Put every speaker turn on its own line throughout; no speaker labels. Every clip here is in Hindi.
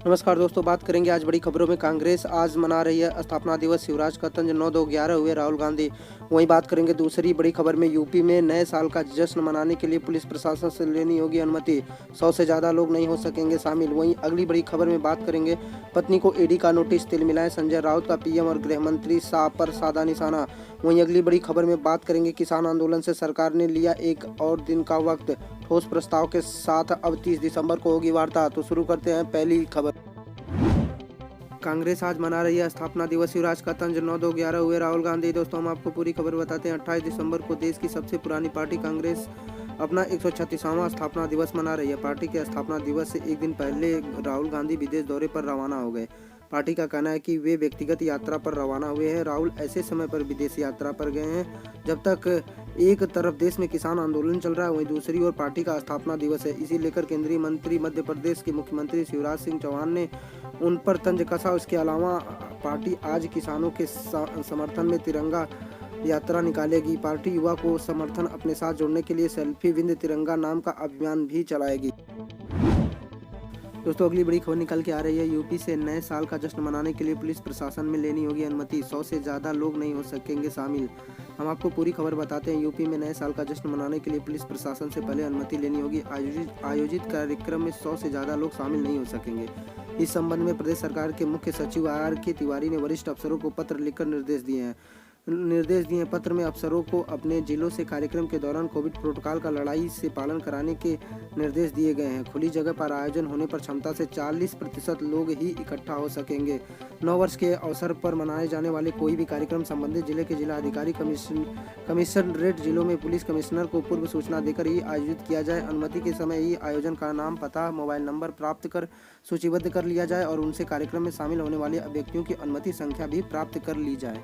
नमस्कार दोस्तों, बात करेंगे आज बड़ी खबरों में। कांग्रेस आज मना रही है स्थापना दिवस। शिवराज का तंज 9-2-11 हुए राहुल गांधी। वहीं बात करेंगे दूसरी बड़ी खबर में, यूपी में नए साल का जश्न मनाने के लिए पुलिस प्रशासन से लेनी होगी अनुमति। 100 से ज्यादा लोग नहीं हो सकेंगे शामिल। वहीं अगली बड़ी खबर में बात करेंगे, पत्नी को ईडी का नोटिस, तिलमिलाए संजय राउत का पीएम और गृह मंत्री शाह पर साधा निशाना। वहीं अगली बड़ी खबर में बात करेंगे, किसान आंदोलन से सरकार ने लिया एक और दिन का वक्त। ठोस प्रस्ताव के साथ अब 30 दिसंबर को होगी वार्ता। तो शुरू करते हैं पहली खबर। कांग्रेस आज मना रही है स्थापना दिवस। शिवराज का तंज 9-2-11 हुए राहुल गांधी। दोस्तों, हम आपको पूरी खबर बताते हैं। 28 दिसंबर को देश की सबसे पुरानी पार्टी कांग्रेस अपना 136वां स्थापना दिवस मना रही है। पार्टी के स्थापना दिवस से एक दिन पहले राहुल गांधी विदेश दौरे पर रवाना हो गए। पार्टी का कहना है कि वे व्यक्तिगत यात्रा पर रवाना हुए हैं। राहुल ऐसे समय पर विदेश यात्रा पर गए हैं जब तक एक तरफ देश में किसान आंदोलन चल रहा है, वहीं दूसरी ओर पार्टी का स्थापना दिवस है। इसी लेकर केंद्रीय मंत्री मध्य प्रदेश के मुख्यमंत्री शिवराज सिंह चौहान ने उन पर तंज कसा। इसके अलावा पार्टी आज किसानों के समर्थन में तिरंगा यात्रा निकालेगी। पार्टी युवा को समर्थन अपने साथ जोड़ने के लिए सेल्फी विद तिरंगा नाम का अभियान भी चलाएगी। दोस्तों, अगली बड़ी खबर निकल के आ रही है, यूपी से नए साल का जश्न मनाने के लिए पुलिस प्रशासन में लेनी होगी अनुमति। 100 से ज्यादा लोग नहीं हो सकेंगे शामिल। हम आपको पूरी खबर बताते हैं। यूपी में नए साल का जश्न मनाने के लिए पुलिस प्रशासन से पहले अनुमति लेनी होगी। आयोजित कार्यक्रम में 100 से ज्यादा लोग शामिल नहीं हो सकेंगे। इस संबंध में प्रदेश सरकार के मुख्य सचिव RK तिवारी ने वरिष्ठ अफसरों को पत्र लिखकर निर्देश दिए हैं। पत्र में अफसरों को अपने जिलों से कार्यक्रम के दौरान कोविड प्रोटोकॉल का लड़ाई से पालन कराने के निर्देश दिए गए हैं। खुली जगह पर आयोजन होने पर क्षमता से 40% लोग ही इकट्ठा हो सकेंगे। 9 वर्ष के अवसर पर मनाए जाने वाले कोई भी कार्यक्रम संबंधित जिले के जिलाधिकारी कमिश्नरेट जिलों में पुलिस कमिश्नर को पूर्व सूचना देकर ही आयोजित किया जाए। अनुमति के समय ही आयोजन का नाम, पता, मोबाइल नंबर प्राप्त कर सूचीबद्ध कर लिया जाए और उनसे कार्यक्रम में शामिल होने वाले व्यक्तियों की अनुमति संख्या भी प्राप्त कर ली जाए।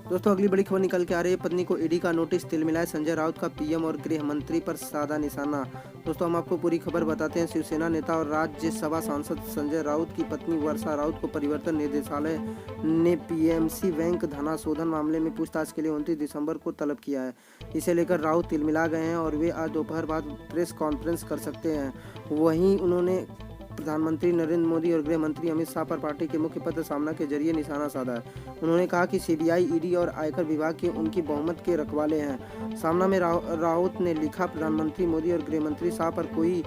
दोस्तों, अगली बड़ी खबर निकल के आ रही है, पत्नी को ईडी का नोटिस, तिलमिलाए संजय राउत का पीएम और गृह मंत्री पर साधा निशाना। दोस्तों, हम आपको पूरी खबर बताते हैं। शिवसेना नेता और राज्यसभा सांसद संजय राउत की पत्नी वर्षा राउत को परिवर्तन निदेशालय ने PMC बैंक धनाशोधन मामले में पूछताछ के लिए 29 दिसंबर को तलब किया है। इसे लेकर राउत तिलमिला गए हैं और वे आज दोपहर बाद प्रेस कॉन्फ्रेंस कर सकते हैं। वहीं उन्होंने प्रधानमंत्री नरेंद्र मोदी और गृह मंत्री अमित शाह पर पार्टी के मुख्य पत्र सामना के जरिए निशाना साधा है। उन्होंने कहा कि CBI, ED और आयकर विभाग के उनकी बहुमत के रखवाले हैं। सामना में राउत ने लिखा, प्रधानमंत्री मोदी और गृह मंत्री शाह पर कोई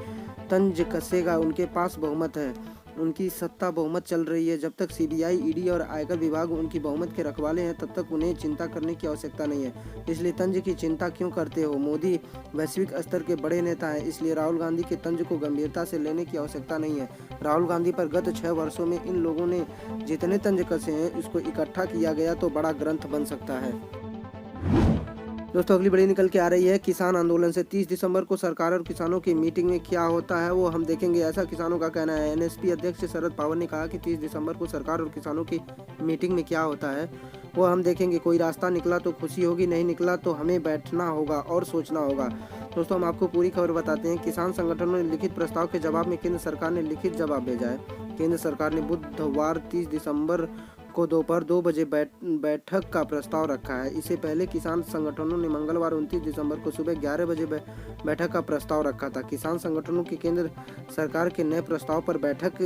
तंज कसेगा, उनके पास बहुमत है, उनकी सत्ता बहुमत चल रही है। जब तक CBI, ED और आयकर विभाग उनकी बहुमत के रखवाले हैं तब तक उन्हें चिंता करने की आवश्यकता नहीं है। इसलिए तंज की चिंता क्यों करते हो? मोदी वैश्विक स्तर के बड़े नेता हैं, इसलिए राहुल गांधी के तंज को गंभीरता से लेने की आवश्यकता नहीं है। राहुल गांधी पर गत 6 वर्षों में इन लोगों ने जितने तंज कसे हैं, उसको इकट्ठा किया गया तो बड़ा ग्रंथ बन सकता है। दोस्तों, अगली बड़ी निकल के आ रही है, किसान आंदोलन से 30 दिसंबर को सरकार और किसानों की मीटिंग में क्या होता है वो हम देखेंगे, ऐसा किसानों का कहना है। NSP अध्यक्ष शरद पवार ने कहा कि 30 दिसंबर को सरकार और किसानों की मीटिंग में क्या होता है वो हम देखेंगे। कोई रास्ता निकला तो खुशी होगी, नहीं निकला तो हमें बैठना होगा और सोचना होगा। दोस्तों, हम आपको पूरी खबर बताते हैं। किसान संगठनों ने लिखित प्रस्ताव के जवाब में केंद्र सरकार ने लिखित जवाब भेजा है। केंद्र सरकार ने बुधवार 30 दिसंबर को दोपहर 2 बजे बैठक का प्रस्ताव रखा है। इससे पहले किसान संगठनों ने मंगलवार 29 दिसंबर को सुबह 11 बजे बैठक का प्रस्ताव रखा था। किसान संगठनों की केंद्र सरकार के नए प्रस्ताव पर बैठक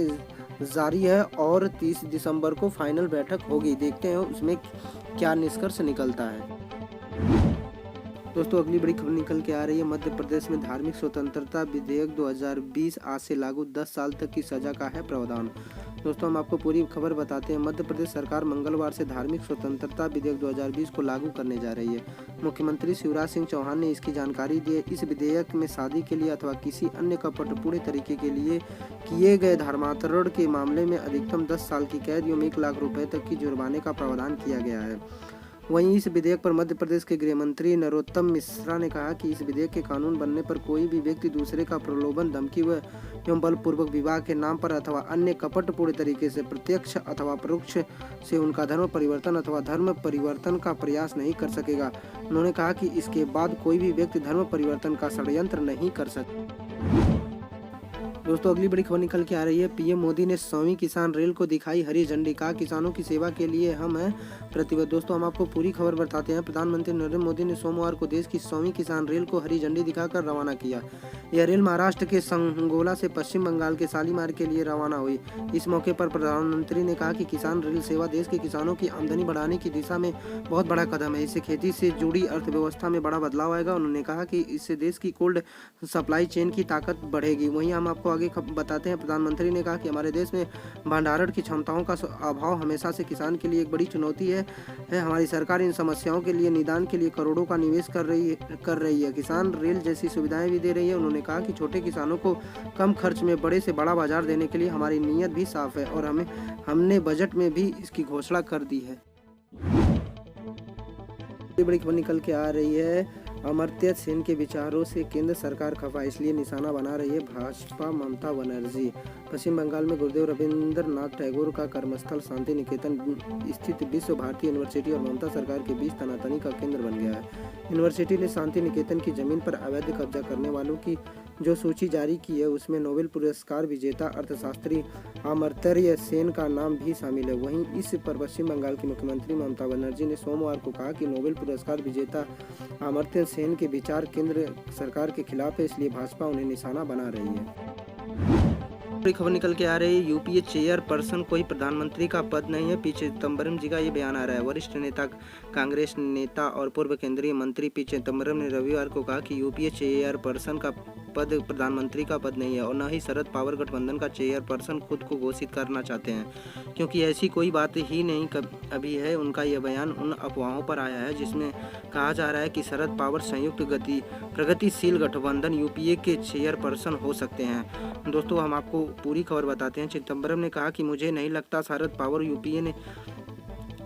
जारी है और 30 दिसंबर को फाइनल बैठक होगी। देखते हैं उसमें क्या निष्कर्ष निकलता है। दोस्तों, अगली बड़ी खबर निकल के आ रही है, मध्य प्रदेश में धार्मिक स्वतंत्रता विधेयक 2020 आज से लागू, 10 साल तक की सजा का है प्रावधान। दोस्तों, हम आपको पूरी खबर बताते हैं। मध्य प्रदेश सरकार मंगलवार से धार्मिक स्वतंत्रता विधेयक 2020 को लागू करने जा रही है। मुख्यमंत्री शिवराज सिंह चौहान ने इसकी जानकारी दी है। इस विधेयक में शादी के लिए अथवा किसी अन्य कपटपूर्ण तरीके के लिए किए गए धर्मांतरण के मामले में अधिकतम 10 साल की कैद एवं 1 लाख रुपए तक की जुर्माने का प्रावधान किया गया है। वहीं इस विधेयक पर मध्य प्रदेश के गृह मंत्री नरोत्तम मिश्रा ने कहा कि इस विधेयक के कानून बनने पर कोई भी व्यक्ति दूसरे का प्रलोभन, धमकी एवं बलपूर्वक विवाह के नाम पर अथवा अन्य कपटपूर्ण तरीके से प्रत्यक्ष अथवा परोक्ष से उनका धर्म परिवर्तन अथवा धर्म परिवर्तन का प्रयास नहीं कर सकेगा। उन्होंने कहा कि इसके बाद कोई भी व्यक्ति धर्म परिवर्तन का षड्यंत्र नहीं कर सकता। दोस्तों अगली बड़ी खबर निकल के आ रही है। पीएम मोदी ने 100वीं किसान रेल को दिखाई हरी झंडी, कहा किसानों की सेवा के लिए हम हैं प्रतिबद्ध। दोस्तों हम आपको पूरी खबर बताते हैं। प्रधानमंत्री नरेंद्र मोदी ने सोमवार को देश की 100वीं किसान रेल को हरी झंडी दिखाकर रवाना किया। यह रेल महाराष्ट्र के संगोला से पश्चिम बंगाल के शालीमार के लिए रवाना हुई। इस मौके पर प्रधानमंत्री ने कहा कि किसान रेल सेवा देश के किसानों की आमदनी बढ़ाने की दिशा में बहुत बड़ा कदम है। इससे खेती से जुड़ी अर्थव्यवस्था में बड़ा बदलाव आएगा। उन्होंने कहा कि इससे देश की कोल्ड सप्लाई चेन की ताकत बढ़ेगी। वहीं हम आपको आगे बताते हैं। प्रधानमंत्री ने कहा कि हमारे देश में भंडारण की क्षमताओं का अभाव हमेशा से किसान के लिए एक बड़ी चुनौती है। हमारी सरकार इन समस्याओं के लिए निदान के लिए करोड़ों का निवेश कर रही है। किसान रेल जैसी सुविधाएं भी दे रही है। उन्होंने कहा कि छोटे किसानों को कम खर्च में बड़े से बड़ा बाजार देने के लिए हमारी नीयत भी साफ है और हमने बजट में भी इसकी घोषणा कर दी है। बड़ी खबर निकल के आ रही है। अमर्त्य सेन के विचारों से केंद्र सरकार खफा, इसलिए निशाना बना रही है भाजपा ममता बनर्जी। पश्चिम बंगाल में गुरुदेव रविंद्रनाथ टैगोर का कर्मस्थल शांति निकेतन स्थित विश्व भारती यूनिवर्सिटी और ममता सरकार के बीच तनातनी का केंद्र बन गया है। यूनिवर्सिटी ने शांति निकेतन की जमीन पर अवैध कब्जा करने वालों की जो सूची जारी की है उसमें नोबेल पुरस्कार विजेता अर्थशास्त्री अमर्त्य सेन का नाम भी शामिल है। वहीं इस पर पश्चिम बंगाल की मुख्यमंत्री ममता बनर्जी ने सोमवार को कहा कि नोबेल पुरस्कार विजेता अमर्त्य सेन के विचार केंद्र सरकार के खिलाफ है, इसलिए भाजपा उन्हें निशाना बना रही है। बड़ी खबर निकल के आ रही है। यूपीए चेयरपर्सन कोई प्रधानमंत्री का पद नहीं है, पी चिदम्बरम जी का ये बयान आ रहा है। वरिष्ठ नेता कांग्रेस नेता और पूर्व केंद्रीय मंत्री पी चिदम्बरम ने रविवार को कहा कि यूपीए चेयरपर्सन का पद प्रधानमंत्री का पद नहीं है और न ही शरद पवार गठबंधन का चेयरपर्सन खुद को घोषित करना चाहते हैं, क्योंकि ऐसी कोई बात ही नहीं अभी है। उनका यह बयान उन अफवाहों पर आया है जिसमें कहा जा रहा है कि शरद पवार संयुक्त प्रगतिशील गठबंधन यूपीए के चेयरपर्सन हो सकते हैं। दोस्तों हम आपको पूरी खबर बताते हैं। चिदम्बरम ने कहा कि मुझे नहीं लगता शरद पवार यूपीए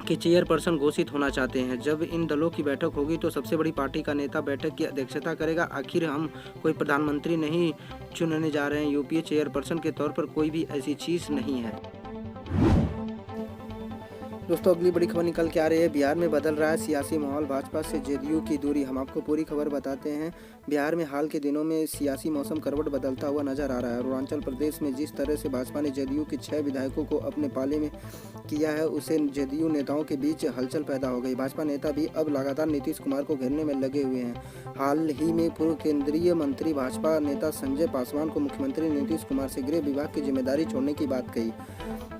के चेयरपर्सन घोषित होना चाहते हैं। जब इन दलों की बैठक होगी तो सबसे बड़ी पार्टी का नेता बैठक की अध्यक्षता करेगा। आखिर हम कोई प्रधानमंत्री नहीं चुनने जा रहे हैं। यूपीए चेयरपर्सन के तौर पर कोई भी ऐसी चीज नहीं है। दोस्तों अगली बड़ी खबर निकल के आ रही है। बिहार में बदल रहा है सियासी माहौल, भाजपा से जेडीयू की दूरी। हम आपको पूरी खबर बताते हैं। बिहार में हाल के दिनों में सियासी मौसम करवट बदलता हुआ नजर आ रहा है। अरुणाचल प्रदेश में जिस तरह से भाजपा ने जेडीयू के 6 विधायकों को अपने पाले में किया है, उससे जेडीयू नेताओं के बीच हलचल पैदा हो गई। भाजपा नेता भी अब लगातार नीतीश कुमार को घेरने में लगे हुए हैं। हाल ही में पूर्व केंद्रीय मंत्री भाजपा नेता संजय पासवान को मुख्यमंत्री नीतीश कुमार से गृह विभाग की जिम्मेदारी छोड़ने की बात कही।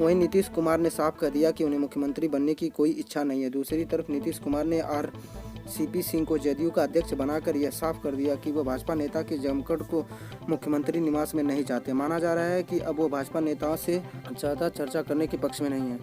वहीं नीतीश कुमार ने साफ कर दिया कि उन्हें मुख्यमंत्री बनने की कोई इच्छा नहीं है। दूसरी तरफ नीतीश कुमार ने आरसीपी सिंह को जेडीयू का अध्यक्ष बनाकर यह साफ कर दिया कि वो भाजपा नेता के जमकर को मुख्यमंत्री निवास में नहीं चाहते। माना जा रहा है कि अब वो भाजपा नेताओं से ज़्यादा चर्चा करने के पक्ष में नहीं है।